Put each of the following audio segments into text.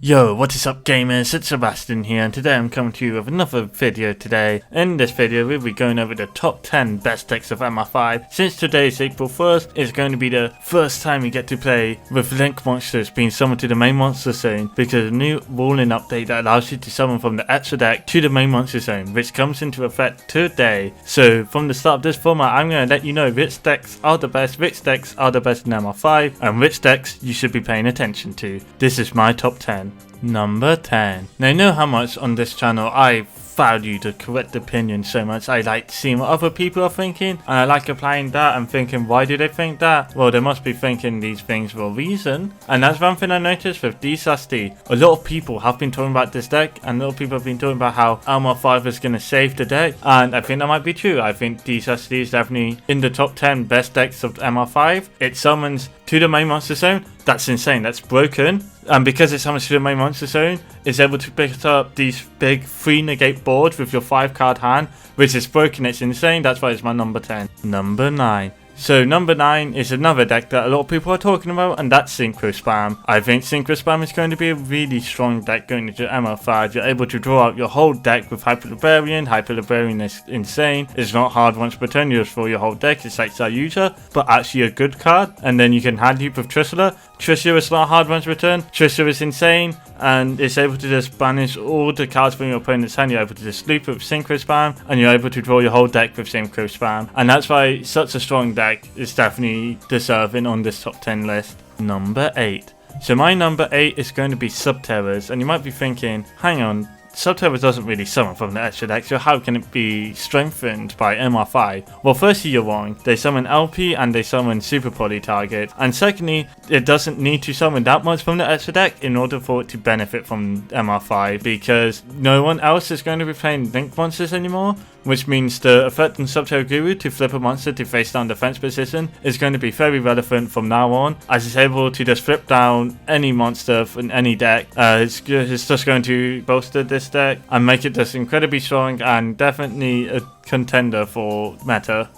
Yo, what is up gamers, it's Sebastian here, and today I'm coming to you with another video today. In this video we'll be going over the top 10 best decks of MR5. Since today is April 1st, it's going to be the first time you get to play with Link monsters being summoned to the main monster zone, because of a new ruling update that allows you to summon from the extra deck to the main monster zone, which comes into effect today. So from the start of this format, I'm going to let you know which decks are the best, which decks are the best in MR5, and which decks you should be paying attention to. This is my top 10. Number 10. Now, you know how much on this channel I value the correct opinion so much. I like seeing what other people are thinking, and I like applying that and thinking, why do they think that? Well, they must be thinking these things for a reason. And that's one thing I noticed with D/D. A lot of people have been talking about this deck, and a lot of people have been talking about how MR5 is going to save the deck, and I think that might be true. I think D/D is definitely in the top 10 best decks of MR5. It summons to the main monster zone. That's insane. That's broken. And because it summons to the main monster zone, it's able to pick up these big 3 negate boards with your 5 card hand, which is broken. It's insane. That's why it's my number 10. Number 9. So number 9 is another deck that a lot of people are talking about, and that's Synchro Spam. I think Synchro Spam is going to be a really strong deck going into MR5. You're able to draw out your whole deck with Hyper Librarian. Hyper Librarian is insane. It's not hard once per turn, you just draw your whole deck. It's like Sayuja, but actually a good card. And then you can hand heap with Trishula. Trishula is not hard once per turn. Trishula is insane, and it's able to just banish all the cards from your opponent's hand. You're able to just loop it with Synchro Spam, and you're able to draw your whole deck with Synchro Spam. And that's why such a strong deck is definitely deserving on this top 10 list. Number 8. So my number 8 is going to be Subterrors, and you might be thinking, hang on, Subterrors doesn't really summon from the extra deck, so how can it be strengthened by MR5? Well, firstly, you're wrong. They summon LP and they summon Super Poly target. And secondly, it doesn't need to summon that much from the extra deck in order for it to benefit from MR5, because no one else is going to be playing Link monsters anymore, which means the effect on Subterror Guru to flip a monster to face down defense position is going to be very relevant from now on, as it's able to just flip down any monster in any deck. It's just going to bolster this deck and make it just incredibly strong, and definitely a contender for meta.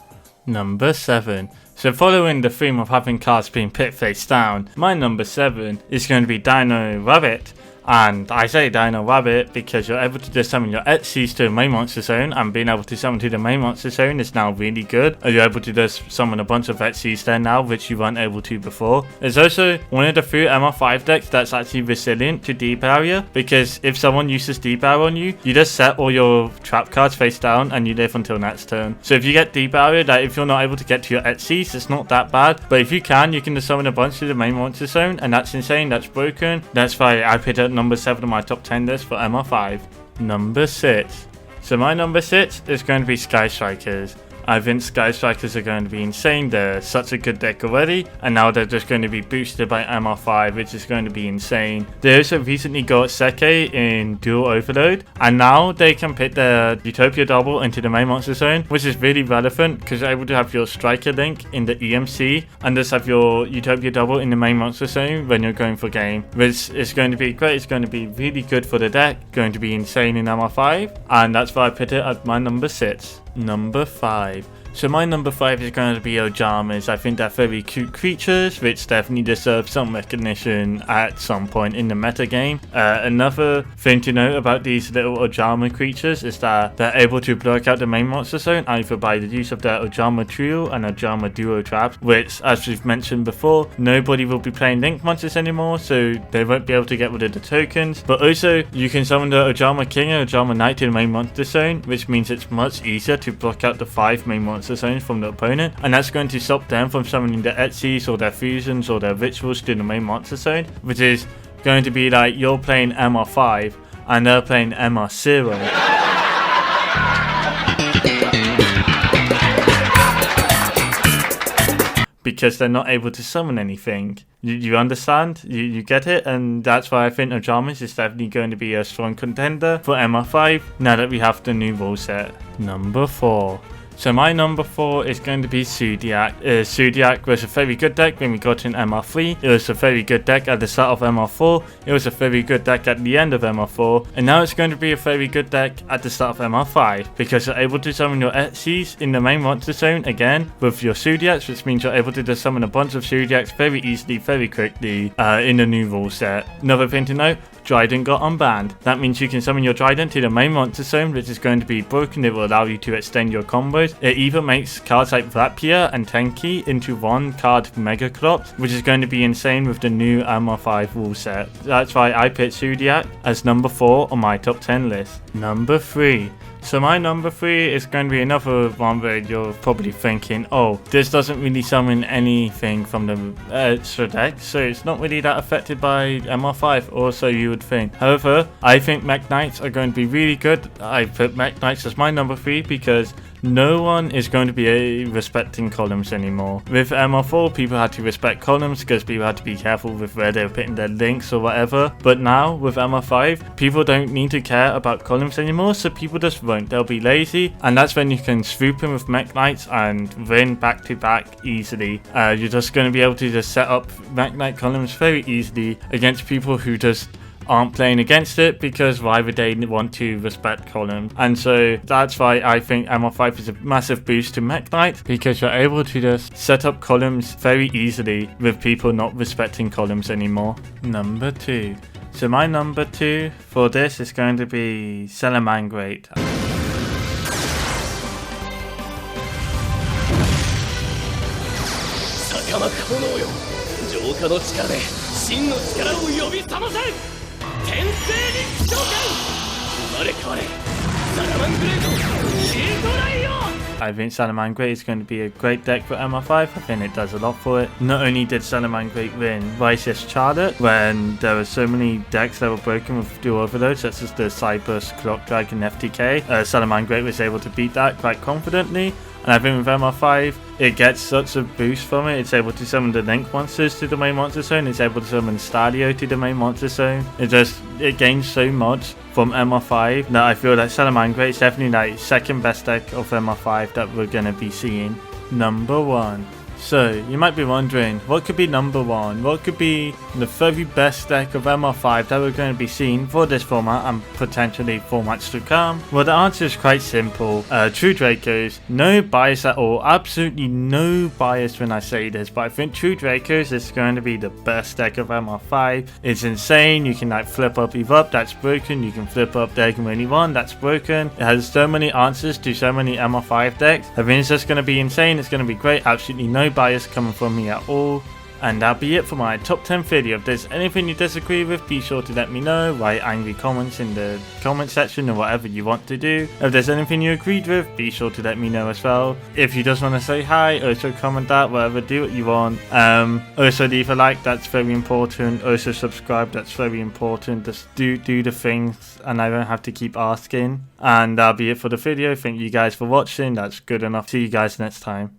Number 7. So following the theme of having cards being pit face down, my number 7 is going to be Dino Rabbit. And I say Dino Rabbit because you're able to just summon your Etsy's to the main monster zone, and being able to summon to the main monster zone is now really good. You're able to just summon a bunch of Etsy's there now, which you weren't able to before. It's also one of the few MR5 decks that's actually resilient to D-Barrier, because if someone uses D-Barrier on you, you just set all your trap cards face down and you live until next turn. So if you get D-Barrier, that if you're not able to get to your Etsy's, it's not that bad. But if you can just summon a bunch to the main monster zone, and that's insane, that's broken. That's why I picked up number 7 on my top 10 list for MR5. Number 6. So my number 6 is going to be Sky Strikers. I think Sky Strikers are going to be insane. They're such a good deck already, and now they're just going to be boosted by MR5, which is going to be insane. They also recently got Seke in Dual Overload, and now they can put their Utopia Double into the main monster zone, which is really relevant because you're able to have your Striker Link in the EMC and just have your Utopia Double in the main monster zone when you're going for game, which is going to be great. It's going to be really good for the deck, going to be insane in MR5, and that's why I put it at my number 6. Number 5. So my number 5 is going to be Ojamas. I think they're very cute creatures, which definitely deserve some recognition at some point in the meta game. Another thing to note about these little Ojama creatures is that they're able to block out the main monster zone either by the use of their Ojama Trio and Ojama Duo traps, which, as we've mentioned before, nobody will be playing Link monsters anymore, so they won't be able to get rid of the tokens. But also, you can summon the Ojama King and Ojama Knight to the main monster zone, which means it's much easier to block out the 5 main monster zones from the opponent, and that's going to stop them from summoning their Etsy's or their fusions or their rituals to the main monster zone, which is going to be like you're playing MR5 and they're playing MR0. Because they're not able to summon anything. You understand? You get it? And that's why I think Ojamas is definitely going to be a strong contender for MR5 now that we have the new rule set. Number 4. So my number 4 is going to be Zodiac. Zodiac was a very good deck when we got in MR3. It was a very good deck at the start of MR4. It was a very good deck at the end of MR4. And now it's going to be a very good deck at the start of MR5. Because you're able to summon your Etzies in the main monster zone again with your Zodiacs. Which means you're able to just summon a bunch of Zodiacs very easily, very quickly in the new rule set. Another thing to note. Trident got unbanned. That means you can summon your Trident to the main monster zone, which is going to be broken. It will allow you to extend your combos. It even makes cards like Rapier and Tenki into one card Mega Clops, which is going to be insane with the new MR5 rule set. That's why I picked Zodiac as number 4 on my top 10 list. Number 3. So my number 3 is going to be another one where you're probably thinking, oh, this doesn't really summon anything from the extra deck, so it's not really that affected by MR5, or so you would think. However, I think Mech Knights are going to be really good. I put Mech Knights as my number 3 because no one is going to be respecting columns anymore. With MR4, people had to respect columns because people had to be careful with where they were putting their links or whatever. But now, with MR5, people don't need to care about columns anymore, so people just won't. They'll be lazy, and that's when you can swoop in with Mech Knights and win back to back easily. You're just going to be able to just set up Mech Knight columns very easily against people who just aren't playing against it, because why would they want to respect columns? And so that's why I think MR5 is a massive boost to Mech Knight, because you're able to just set up columns very easily with people not respecting columns anymore. Number 2. So my number 2 for this is going to be Salamangreat. I think Salamangreat is going to be a great deck for MR5. I think it does a lot for it. Not only did Salamangreat win Righteous Charlotte when there were so many decks that were broken with dual overload, such as the Cyburst, Clock Dragon, FTK, Salamangreat was able to beat that quite confidently. And I think with MR5, it gets such a boost from it. It's able to summon the Link monsters to the main monster zone. It's able to summon Stadio to the main monster zone. It gains so much from MR5 that I feel that Salamangreat is definitely like second best deck of MR5 that we're going to be seeing. Number 1. So, you might be wondering, what could be number 1? What could be the very best deck of MR5 that we're going to be seeing for this format and potentially formats to come? Well, the answer is quite simple. True Dracos, no bias at all, absolutely no bias when I say this, but I think True Dracos is going to be the best deck of MR5. It's insane. You can like flip up Erupt, that's broken. You can flip up Dragon 1, that's broken. It has so many answers to so many MR5 decks. I think it's just going to be insane. It's going to be great. Absolutely no bias coming from me at all. And that'll be it for my top 10 video. If there's anything you disagree with, be sure to let me know. Write angry comments in the comment section or whatever you want to do. If there's anything you agreed with, be sure to let me know as well. If you just want to say hi, also comment that, whatever, do what you want. Also leave a like, that's very important. Also subscribe, that's very important. Just do the things and I don't have to keep asking. And that'll be it for the video. Thank you guys for watching. That's good enough. See you guys next time.